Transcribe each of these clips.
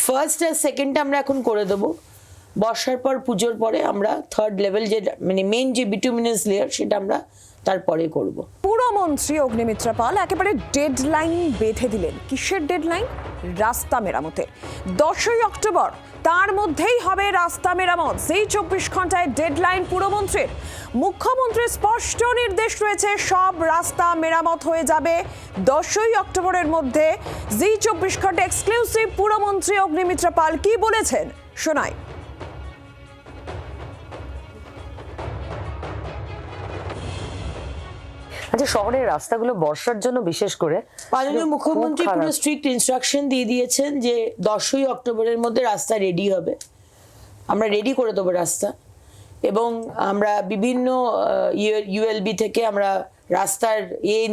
First আর সেকেন্ডটা আমরা এখন করে দেবো। বর্ষার পর পুজোর পরে আমরা থার্ড লেভেল যে মানে মেন যে বিটুমিনাস লেয়ার সেটা আমরা তারপরে করব। পুরমন্ত্রী অগ্নিমিত্রা পাল একেবারে ডেডলাইন বেঁধে দিলেন। কিসের ডেডলাইন? রাস্তা মেরামতের। 10ই অক্টোবর তার মধ্যেই হবে রাস্তা মেরামত। সেই 24 ঘন্টায় ডেডলাইন পুরমন্ত্রীর। মুখ্যমন্ত্রীর স্পষ্ট নির্দেশ রয়েছে, সব রাস্তা মেরামত হয়ে যাবে 10ই অক্টোবরের মধ্যে। জি 24 ঘন্টা এক্সক্লুসিভ পুরমন্ত্রী অগ্নিমিত্রা পাল কি বলেছেন শোনাই। আচ্ছা, শহরের রাস্তাগুলো বর্ষার জন্য বিশেষ করে মাননীয় মুখ্যমন্ত্রী পুরো স্ট্রিক্ট ইনস্ট্রাকশন দিয়ে দিয়েছেন যে 10ই অক্টোবরের মধ্যে রাস্তা রেডি হবে। আমরা রেডি করে দেবো রাস্তা, এবং আমরা বিভিন্ন ইউএলবি থেকে আমরা রাস্তার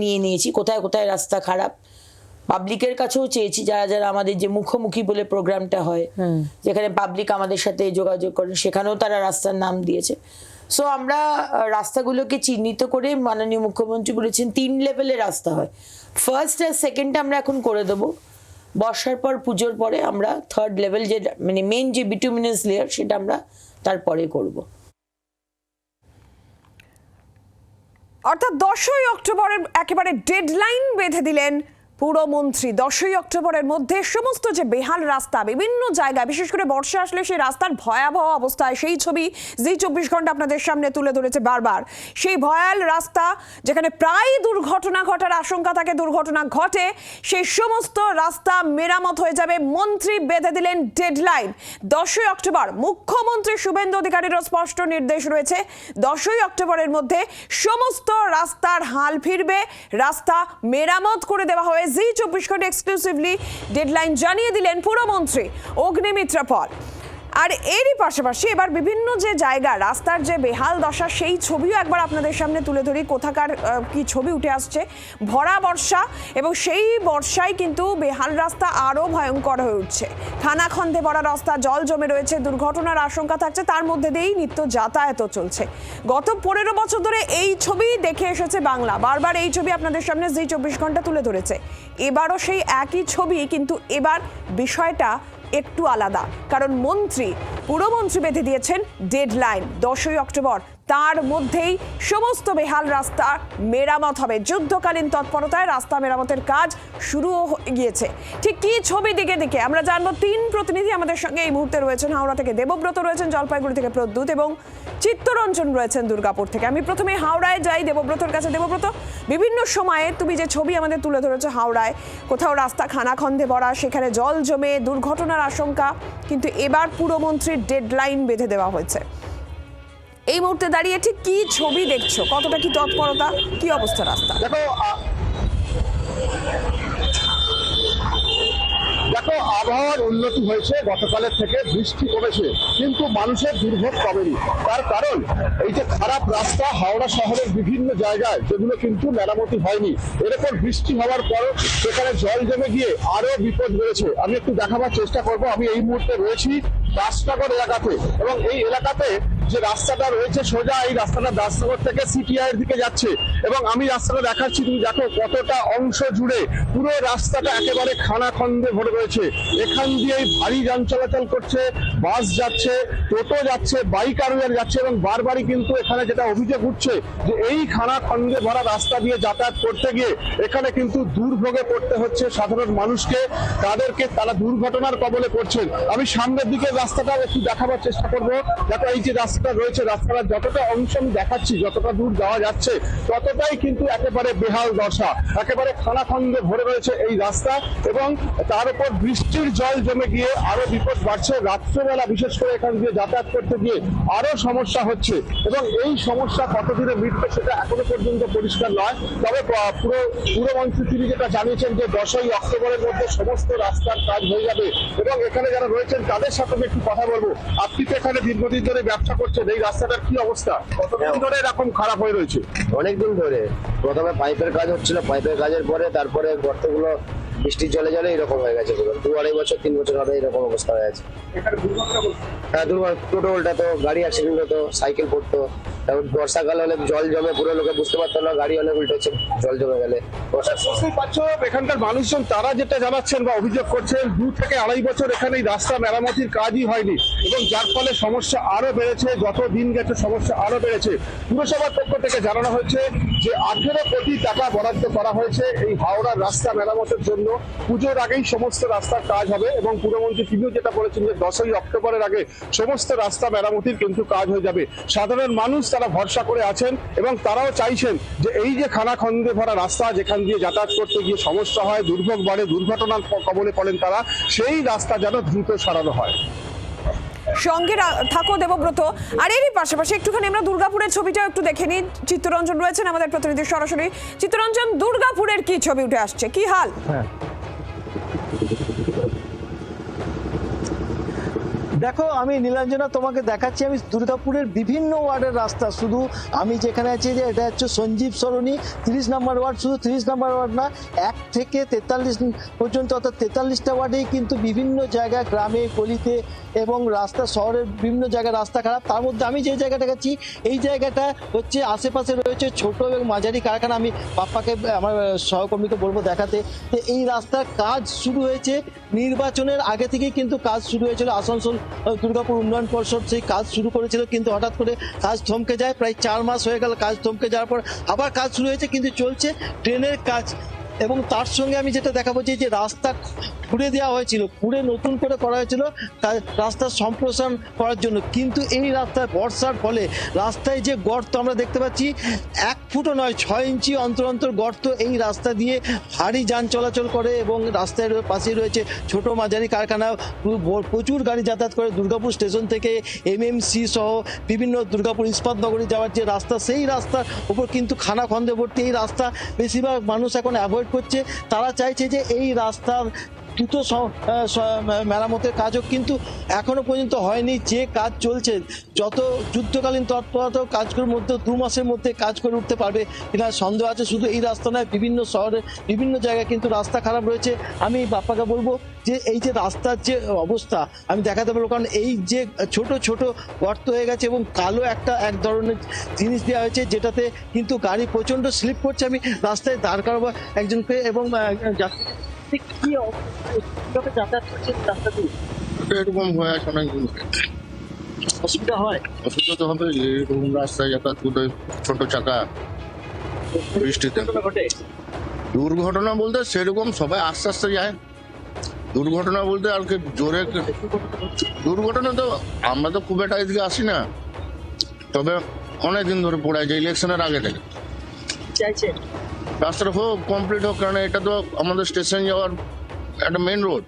নিয়ে নিয়েছি, কোথায় কোথায় রাস্তা খারাপ। পাবলিকের কাছেও চেয়েছি, যারা যারা আমাদের যে মুখোমুখি বলে প্রোগ্রামটা হয়, যেখানে পাবলিক আমাদের সাথে যোগাযোগ করেন, সেখানেও তারা রাস্তার নাম দিয়েছে। সো আমরা রাস্তাগুলোকে চিহ্নিত করে মাননীয় মুখ্যমন্ত্রী বলেছেন 3 লেভেলের রাস্তা হয়। ফার্স্ট আর সেকেন্ডটা আমরা এখন করে দেবো। বর্ষার পর পুজোর পরে আমরা থার্ড লেভেল যে মানে মেন যে বিটুমিনাস লেয়ার সেটা আমরা তারপরে করব। অর্থাৎ 10ই অক্টোবরের একেবারে ডেডলাইন বেঁধে দিলেন পুরমন্ত্রী। 10ই অক্টোবরের মধ্যে সমস্ত যে বেহাল রাস্তা বিভিন্ন জায়গায়, বিশেষ করে বর্ষা আসলে সেই রাস্তার ভয়াবহ অবস্থায়, সেই ছবি জি 24 ঘন্টা আপনাদের সামনে তুলে ধরেছে বারবার। সেই ভয়াল রাস্তা যেখানে প্রায় দুর্ঘটনা ঘটার আশঙ্কা থাকে, দুর্ঘটনা ঘটে, সেই সমস্ত রাস্তা মেরামত হয়ে যাবে। মন্ত্রী বেঁধে দিলেন ডেডলাইন 10ই অক্টোবর। মুখ্যমন্ত্রী শুভেন্দু অধিকারীরও স্পষ্ট নির্দেশ রয়েছে, 10ই অক্টোবরের মধ্যে সমস্ত রাস্তার হাল ফিরবে, রাস্তা মেরামত করে দেওয়া হবে। জি 24 ঘন্টা এক্সক্লুসিভলি ডেডলাইন জানিয়ে দিলেন পুরমন্ত্রী অগ্নিমিত্রা পাল। আর এরই পাশাপাশি এবার বিভিন্ন যে জায়গা রাস্তার যে বেহাল দশা, সেই ছবিও একবার আপনাদের সামনে তুলে ধরি। কোথাকার কি ছবি উঠে আসছে, ভরা বর্ষা, এবং সেই বর্ষায় কিন্তু বেহাল রাস্তা আরও ভয়ঙ্কর হয়ে উঠছে। খানাখন্দে ভরা রাস্তা, জল জমে রয়েছে, দুর্ঘটনার আশঙ্কা থাকছে, তার মধ্যে দিয়েই নিত্য যাতায়াতও চলছে। গত 15 বছর ধরে এই ছবি দেখে এসেছে বাংলা, বারবার এই ছবি আপনাদের সামনে জি 24 ঘন্টা তুলে ধরেছে। এবারও সেই একই ছবি, কিন্তু এবার বিষয়টা একটু আলাদা, কারণ পুরমন্ত্রী বেঁধে দিয়েছেন ডেডলাইন 10ই অক্টোবর। তার মধ্যেই সমস্ত বেহাল রাস্তা মেরামত হবে। যুদ্ধকালীন তৎপরতায় রাস্তা মেরামতের কাজ শুরু হয়ে গিয়েছে। ঠিক কি ছবি দিকে দিকে আমরা জানবো। 3 প্রতিনিধি আমাদের সঙ্গে এই মুহূর্তে রয়েছেন। হাওড়া থেকে দেবব্রত রয়েছেন, জলপাইগুড়ি থেকে প্রদ্যুৎ এবং চিত্তরঞ্জন রয়েছেন দুর্গাপুর থেকে। আমি প্রথমে হাওড়ায় যাই দেবব্রতর কাছে। দেবব্রত, বিভিন্ন সময়ে তুমি যে ছবি আমাদের তুলে ধরেছো, হাওড়ায় কোথাও রাস্তা খানাখন্দে ভরা, সেখানে জল জমে দুর্ঘটনার আশঙ্কা, কিন্তু এবার পুরমন্ত্রীর ডেডলাইন বেঁধে দেওয়া হয়েছে। এই মুহূর্তে দাঁড়িয়ে ঠিক কি ছবি দেখছো, কতটা কি তৎপরতা, কি অবস্থা রাস্তা? দেখো আবহাওয়ার উন্নতি হয়েছে, গতকালের থেকে বৃষ্টি কমেছে, কিন্তু মানুষের দুর্ভোগ কমেনি। তার কারণ এই যে খারাপ রাস্তা হাওড়া শহরের বিভিন্ন জায়গায়, যেগুলো কিন্তু মেরামতি হয়নি, এরপর বৃষ্টি হওয়ার পর সেখানে জল জমে গিয়ে আরো বিপদ রয়েছে। আমি একটু দেখাবার চেষ্টা করব। আমি এই মুহূর্তে রয়েছি দাসনগর এলাকাতে, এবং এই এলাকাতে যে রাস্তাটা রয়েছে সোজা, এই রাস্তাটা দাসনগর থেকে সিটিআই এর দিকে যাচ্ছে, এবং আমি রাস্তাটা দেখাচ্ছি। তুমি দেখো কতটা অংশ জুড়ে পুরো রাস্তাটা একেবারে খানাখন্দে ভরে রয়েছে। এখান দিয়েই ভারী যান চলাচল করছে, বাস যাচ্ছে, টোটো যাচ্ছে, বাইক আরোহীরা যাচ্ছে, এবং বারবারই কিন্তু এখানে যেটা অভিযোগ উঠছে যে এই খানাখন্দে ভরা রাস্তা দিয়ে যাতায়াত করতে গিয়ে এখানে কিন্তু দুর্ভোগে পড়তে হচ্ছে সাধারণ মানুষকে। তারা দুর্ঘটনার কবলে পড়ছেন। আমি সামনের দিকে রাস্তাটা একটু দেখাবার চেষ্টা করবো। দেখো এই যে রাস্তাটা রয়েছে, রাস্তাটা যতটা অংশ আমি দেখাচ্ছি, যতটা দূর যাওয়া যাচ্ছে, ততটাই কিন্তু একেবারে বেহাল দশা, একেবারে খানাখন্দে ভরে রয়েছে এই রাস্তা, এবং তার উপর বৃষ্টির জল জমে গিয়ে আরো বিপদ বাড়ছে। রাত্রেবেলা বিশেষ করে এখান দিয়ে যাতায়াত করতে গিয়ে আরো সমস্যা হচ্ছে, এবং এই সমস্যা কতদিনে মিটবে সেটা এখনো পর্যন্ত পরিষ্কার নয়। তবে পুরমন্ত্রী তিনি যেটা জানিয়েছেন যে 10ই অক্টোবরের মধ্যে সমস্ত রাস্তার কাজ হয়ে যাবে, এবং এখানে যারা রয়েছেন তাদের সাথে আমি একটু কথা বলবো। আপনি তো এখানে দীর্ঘদিন ধরে ব্যবসা করছেন, এই রাস্তাটার কি অবস্থা, কতদিন ধরে এরকম খারাপ হয়ে রয়েছে? অনেকদিন ধরে। প্রথমে পাইপের কাজ হচ্ছিল, পাইপের কাজের পরে তারপরে গর্তগুলো বৃষ্টির জলে জলে এরকম হয়ে গেছে পুরো 2-2.5 বছর 3 বছর হবে এরকম অবস্থা হয়ে আছে। হ্যাঁ, টোটো উল্টাতো, গাড়ি অ্যাক্সিডেন্ট হতো, সাইকেল পড়তো। তারপর বর্ষাকাল হলে জল জমে পুরো, লোকে বুঝতে পারতো না, গাড়ি অনেক উল্টেছে জল জমে গেলে। বুঝতেই পারছো এখানকার মানুষজন তারা যেটা জানাচ্ছেন বা অভিযোগ করছেন 2 থেকে 2.5 বছর এখানে এই রাস্তা মেরামতির কাজই হয়নি এবং যার ফলে সমস্যা আরো বেড়েছে, যত দিন গেছে সমস্যা আরো বেড়েছে। পুরসভার পক্ষ থেকে জানানো হয়েছে যে 18 কোটি টাকা বরাদ্দ করা হয়েছে এই হাওড়ার রাস্তা মেরামতের জন্য। পুজোর আগেই সমস্ত রাস্তার কাজ হবে এবং পুরমন্ত্রী তিনিও যেটা বলেছেন যে 10ই অক্টোবরের আগে সমস্ত রাস্তা মেরামতির কিন্তু কাজ হয়ে যাবে। সাধারণ মানুষ তারা ভরসা করে আছেন এবং তারাও চাইছেন যে এই যে খানাখন্দে ভরা রাস্তা, যেখান দিয়ে যাতায়াত করতে গিয়ে সমস্যা হয়, দুর্ভোগ বাড়ে, দুর্ঘটনার কবলে পড়েন তারা, সেই রাস্তা যেন দ্রুত সারানো হয়। সঙ্গে থাকো দেবব্রত। আর এরই পাশাপাশি একটুখানি আমরা দুর্গাপুরের ছবিটাও একটু দেখে নিই। চিত্তরঞ্জন রয়েছেন আমাদের প্রতিনিধি সরাসরি। চিত্তরঞ্জন, দুর্গাপুরের কি ছবি উঠে আসছে, কি হাল? দেখো, আমি নীলাঞ্জনা তোমাকে দেখাচ্ছি আমি দুর্গাপুরের বিভিন্ন ওয়ার্ডের রাস্তা। শুধু আমি যেখানে আছি যে এটা হচ্ছে সঞ্জীব সরণি 30 নম্বর ওয়ার্ড, শুধু 30 নম্বর ওয়ার্ড না, 1 থেকে 43 পর্যন্ত, অর্থাৎ 43টা ওয়ার্ডেই কিন্তু বিভিন্ন জায়গায় গ্রামে গলিতে এবং রাস্তা শহরের বিভিন্ন জায়গায় রাস্তা খারাপ। তার মধ্যে আমি যে জায়গাটা দেখাচ্ছি এই জায়গাটা হচ্ছে আশেপাশে রয়েছে ছোট এবং মাঝারি কারখানা। আমি পাপ্পাকে আমার সহকর্মীকে বলবো দেখাতে যে এই রাস্তার কাজ শুরু হয়েছে নির্বাচনের আগে থেকেই কিন্তু কাজ শুরু হয়েছিল। আসানসোল দুর্গাপুর উন্নয়ন পর্ষদ সেই কাজ শুরু করেছিল, কিন্তু হঠাৎ করে কাজ থমকে যায়। প্রায় 4 মাস হয়ে গেল কাজ থমকে যাওয়ার পর আবার কাজ শুরু হয়েছে, কিন্তু চলছে ট্রেনের কাজ। এবং তার সঙ্গে আমি যেটা দেখাবো যে রাস্তা খুঁড়ে দেওয়া হয়েছিল, খুঁড়ে নতুন করে করা হয়েছিল রাস্তার সম্প্রসারণ করার জন্য, কিন্তু এই রাস্তায় বর্ষার ফলে রাস্তায় যে গর্ত আমরা দেখতে পাচ্ছি 1 ফুটও নয় 6 ইঞ্চি অন্তর অন্তর গর্ত। এই রাস্তা দিয়ে ভারী যান চলাচল করে এবং রাস্তার পাশেই রয়েছে ছোট মাঝারি কারখানা, প্রচুর গাড়ি যাতায়াত করে দুর্গাপুর স্টেশন থেকে MMC সহ বিভিন্ন দুর্গাপুর ইস্পাত নগরী যাওয়ার যে রাস্তা, সেই রাস্তার উপর কিন্তু খানাখন্দে ভর্তি। এই রাস্তা বেশিরভাগ মানুষ এখন অ্যাভয়েড করছে। তারা চাইছে যে এই রাস্তার দ্রুত মেরামতের কাজও কিন্তু এখনো পর্যন্ত হয়নি। যে কাজ চলছে, যত যুদ্ধকালীন তৎপরত কাজগুলোর মধ্যে 2 মাসের মধ্যে কাজ করে উঠতে পারবে কিনা সন্দেহ আছে। শুধু এই রাস্তা নয়, বিভিন্ন শহরে বিভিন্ন জায়গায় কিন্তু রাস্তা খারাপ রয়েছে। আমি বাপ্পাকে বলবো যে এই যে রাস্তার যে অবস্থা আমি দেখাতে পারবো, কারণ এই যে ছোট ছোট গর্ত হয়ে গেছে এবং কালো এক ধরনের জিনিস দেওয়া হয়েছে, যেটাতে কিন্তু গাড়ি প্রচণ্ড স্লিপ করছে। আমি রাস্তায় দাঁড় করাবো একজনকে এবং যাতায়াত করছে রাস্তা দিয়ে এরকম হয়ে আছে অনেকদিন, অসুবিধা হয়। অসুবিধা তো হবে, এরকম রাস্তায় যাতায়াত করতে ছোট চাকা বৃষ্টিতে। ঘটে দুর্ঘটনা বলতে সেরকম সবাই আস্তে আস্তে যায়, দুর্ঘটনা বলতে আর কি জোরে দুর্ঘটনা তো আমরা তো খুব একটা এদিকে আসি না, তবে অনেকদিন ধরে পড়ে আছে ইলেকশনের আগে থেকে। চাইছে রাস্তাটা হোক, কমপ্লিট হোক, কারণ এটা তো আমাদের স্টেশন যাওয়ার একটা মেন রোড,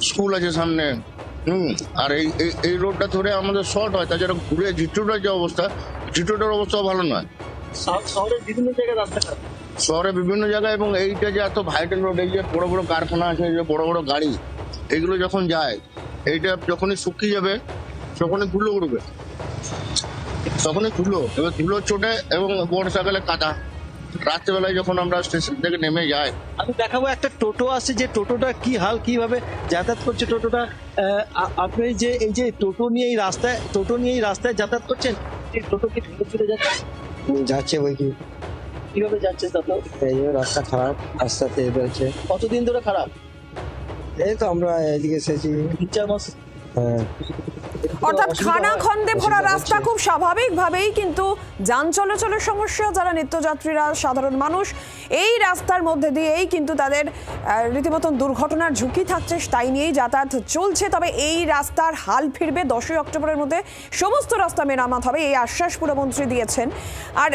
স্কুল আছে সামনে। আর এই রোডটা ধরে আমাদের শর্ট হয়, তাছাড়া ঘুরে জিটুটার যে অবস্থা, জিটুটার অবস্থাও ভালো নয়। শহরের বিভিন্ন জায়গায় রাস্তা খারাপ, শহরে বিভিন্ন জায়গায়। এবং এইটা যে এত ভাইটাল রোড, এই যে বড় বড় কারখানা আছে, যে বড় বড় গাড়ি, এগুলো যখন যায়, এইটা যখনই শুকিয়ে যাবে তখনই ধুলো উঠবে, তখনই ধুলো, এবার ধুলোর চোটে এবং বর্ষাকালে কাদা। রাত্রেবেলায় যখন আমরা স্টেশন থেকে নেমে যাই, আমি দেখাবো একটা টোটো আছে, যে টোটোটা কি হাল, কিভাবে যাতায়াত করছে টোটোটা। আপনি যে এই যে টোটো নিয়ে এই রাস্তায় যাতায়াত করছেন, এই টোটো কি ভেঙে চলে যাচ্ছে? যাচ্ছে বই কি, কিভাবে যাচ্ছে দাদা? এই যে রাস্তা খারাপ, রাস্তাতে রয়েছে। কতদিন ধরে খারাপ? এই তো আমরা এদিকে এসেছি 3-4 মাস। হ্যাঁ, অর্থাৎ খানাখন্দে ভরা রাস্তা, খুব স্বাভাবিকভাবেই কিন্তু যান চলাচলের সমস্যা। যারা নিত্যযাত্রীরা, সাধারণ মানুষ, এই রাস্তার মধ্যে দিয়েই কিন্তু তাদের রীতিমতন দুর্ঘটনার ঝুঁকি থাকছে, তাই নিয়েই যাতায়াত চলছে। তবে এই রাস্তার হাল ফিরবে, 10ই অক্টোবরের মধ্যে সমস্ত রাস্তা মেরামত হবে, এই আশ্বাস পুরমন্ত্রী দিয়েছেন। আর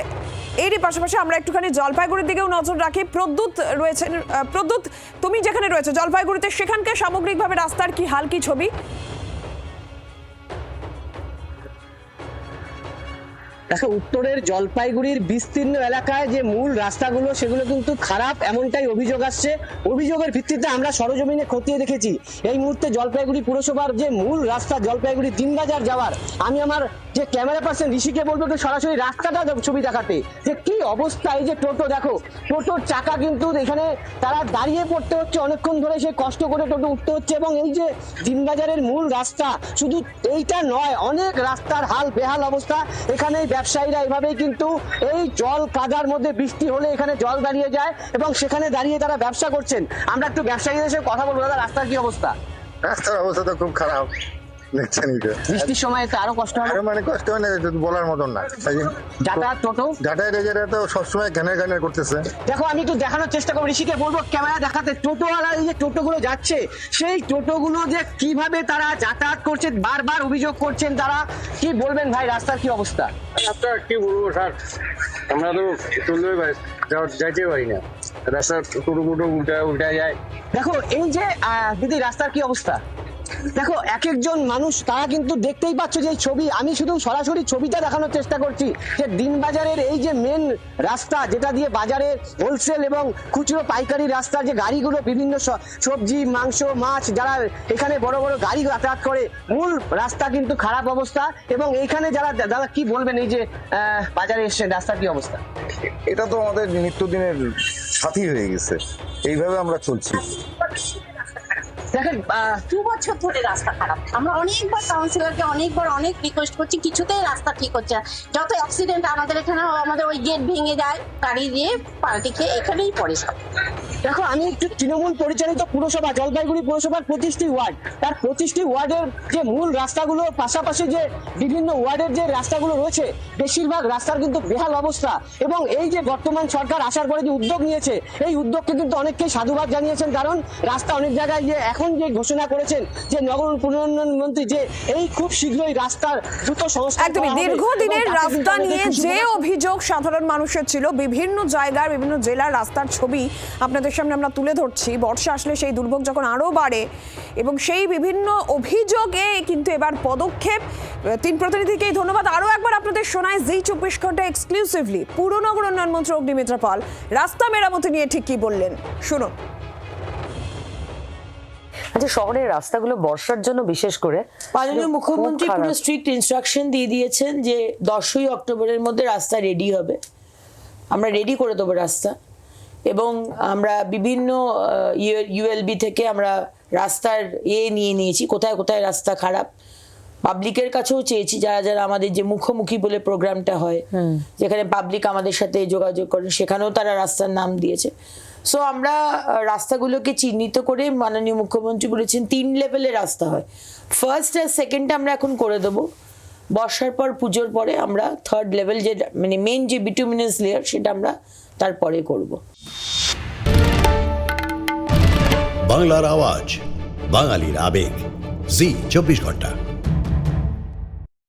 এরই পাশাপাশি আমরা একটুখানি জলপাইগুড়ির দিকেও নজর রাখি। প্রদ্যুৎ রয়েছেন। প্রদ্যুৎ, তুমি যেখানে রয়েছে জলপাইগুড়িতে, সেখানকার সামগ্রিকভাবে রাস্তার কি হাল, কি ছবি? দেখো, উত্তরের জলপাইগুড়ির বিস্তীর্ণ এলাকায় যে মূল রাস্তাগুলো সেগুলো কিন্তু খারাপ, এমনটাই অভিযোগ আসছে। অভিযোগের ভিত্তিতে আমরা সরজমিনে খতিয়ে দেখেছি। এই মুহূর্তে জলপাইগুড়ি পুরসভার যে মূল রাস্তা জলপাইগুড়ি দিনবাজার যাওয়ার, আমি আমার যে ক্যামেরা পার্সন ঋষিকে বলবো একটু সরাসরি রাস্তাটা ছবি দেখাতে, যে কি অবস্থা। এই যে টোটো দেখো, টোটোর চাকা কিন্তু এখানে তারা দাঁড়িয়ে পড়তে হচ্ছে অনেকক্ষণ ধরে, সে কষ্ট করে টোটো উঠতে হচ্ছে। এবং এই যে দিনবাজারের মূল রাস্তা, শুধু এইটা নয়, অনেক রাস্তার হাল বেহাল অবস্থা। এখানে ব্যবসায়ীরা এভাবেই কিন্তু এই জল কাদার মধ্যে বৃষ্টি হলে এখানে জল দাঁড়িয়ে যায় এবং সেখানে দাঁড়িয়ে তারা ব্যবসা করছেন। আমরা একটু ব্যবসায়ীদের সাথে কথা বলবো। দাদা, রাস্তার কি অবস্থা? রাস্তার অবস্থা তো খুব খারাপ, দেখছেন বৃষ্টির সময় তো আরো কষ্ট হয়। মানে কষ্ট হয় না, বলার মতন না। যাতায়াত টোটো যাতায়াত তো সবসময় ঘ্যানের করতেছে। দেখো, আমি একটু দেখানোর চেষ্টা করবো, ঋষিকে বলবো ক্যামেরা দেখাতে। টোটোওয়ালা এই যে টোটোগুলো যাচ্ছে, সেই টোটোগুলো যে কিভাবে তারা যাতায়াত করছে, বারবার অভিযোগ করছেন তারা। কি বলবেন ভাই, রাস্তার কি অবস্থা? রাস্তা কি বলবো স্যার, আমরা তো চলতে যাইতে পারি না, রাস্তা টোটো উল্টা যায়। দেখো এই যে দিদি, রাস্তার কি অবস্থা দেখো। এক একজন মানুষ তারা কিন্তু দেখতেই পাচ্ছ যে এই ছবি, আমি শুধু সরাসরি ছবিটা দেখানোর চেষ্টা করছি যে দিনবাজারের এই যে মেন রাস্তা, যেটা দিয়ে বাজারের হোলসেল এবং খুচরো পাইকারি রাস্তা, যে গাড়িগুলো বিভিন্ন সবজি, মাংস, মাছ, যারা এখানে বড় বড় গাড়ি যাতায়াত করে, মূল রাস্তা কিন্তু খারাপ অবস্থা। এবং এইখানে যারা, দাদা কি বলবেন এই যে বাজারে এসে রাস্তার কি অবস্থা? এটা তো আমাদের নিত্যদিনের সাথী হয়ে গেছে, এইভাবে আমরা চলছি। দেখেন 2 বছর ধরে রাস্তা খারাপ। আমরা অনেকবার কাউন্সিলরকে অনেক রিকোয়েস্ট করছি, কিছুতেই রাস্তা ঠিক হচ্ছে না। যত অ্যাক্সিডেন্ট আমাদের এখানে, আমাদের ওই গেট ভেঙে যায়, গাড়ি দিয়ে পাল্টি খেয়ে এখানেই পড়ে সব। দেখো, আমি একটু তৃণমূল পরিচালিত পুরসভা, জলপাইগুড়ি পুরসভার 25টি ওয়ার্ড, তার 25টি ওয়ার্ডের যে মূল রাস্তাগুলো, পাশাপাশি যে বিভিন্ন ওয়ার্ডের যে রাস্তাগুলো রয়েছে, বেশিরভাগ রাস্তার কিন্তু বেহাল অবস্থা। এবং এই যে বর্তমান সরকার আসার পরে যে উদ্যোগ নিয়েছে, এই উদ্যোগকে কিন্তু অনেককেই সাধুবাদ জানিয়েছেন। কারণ রাস্তা অনেক জায়গায় যে এখন যে ঘোষণা করেছেন যে নগর উন্নয়ন মন্ত্রী, যে এই খুব শীঘ্রই রাস্তার দ্রুত সংস্কার একদমই করা হবে। দীর্ঘদিনের এবং তাতে রাস্তা কিন্তু নিয়ে অনেকেই যে খুশি। অভিযোগ সাধারণ মানুষের ছিল, বিভিন্ন জায়গার বিভিন্ন জেলার রাস্তার ছবি আপনাদের সামনে আমরা তুলে ধরছি। বর্ষা আসলে সেই দুর্ভোগ যখন আরো বাড়ে এবং সেই বিভিন্ন অভিযোগে কিন্তু এবার পদক্ষেপ। 3 প্রতিনিধিকেই ধন্যবাদ। আরো একবার আপনাদের শোনায় জি24 ঘন্টা এক্সক্লুসিভলি পুর নগর উন্নয়ন মন্ত্রী অগ্নিমিত্রা পাল রাস্তা মেরামতি নিয়ে ঠিক কি বললেন, শুনুন। আচ্ছা, শহরের রাস্তাগুলো বর্ষার জন্য বিশেষ করে মাননীয় খুব মুখ্যমন্ত্রী খারাপ। পুরো স্ট্রিক্ট ইনস্ট্রাকশন দিয়ে দিয়েছেন যে 10ই অক্টোবরের মধ্যে রাস্তা রেডি হবে। আমরা রেডি করে দেবো রাস্তা। এবং আমরা বিভিন্ন ইউএলবি থেকে আমরা রাস্তার নিয়ে নিয়েছি, কোথায় কোথায় রাস্তা খারাপ। পাবলিকের কাছেও চেয়েছি, যারা যারা আমাদের যে মুখোমুখি বলে প্রোগ্রামটা হয়, যেখানে পাবলিক আমাদের সাথে যোগাযোগ করেন, সেখানেও তারা রাস্তার নাম দিয়েছে। সো আমরা রাস্তাগুলোকে চিহ্নিত করে, মাননীয় মুখ্যমন্ত্রী বলেছেন 3 লেভেলের রাস্তা হয়। ফার্স্ট আর সেকেন্ডটা আমরা এখন করে দেবো। বর্ষার পর, পুজোর পরে আমরা 3rd লেভেল, যে মানে মেন যে বিটুমিনাস লেয়ার, সেটা আমরা তারপরে করব। বাংলার আওয়াজ, বাঙালির আবেগ, জি 24 ঘন্টা।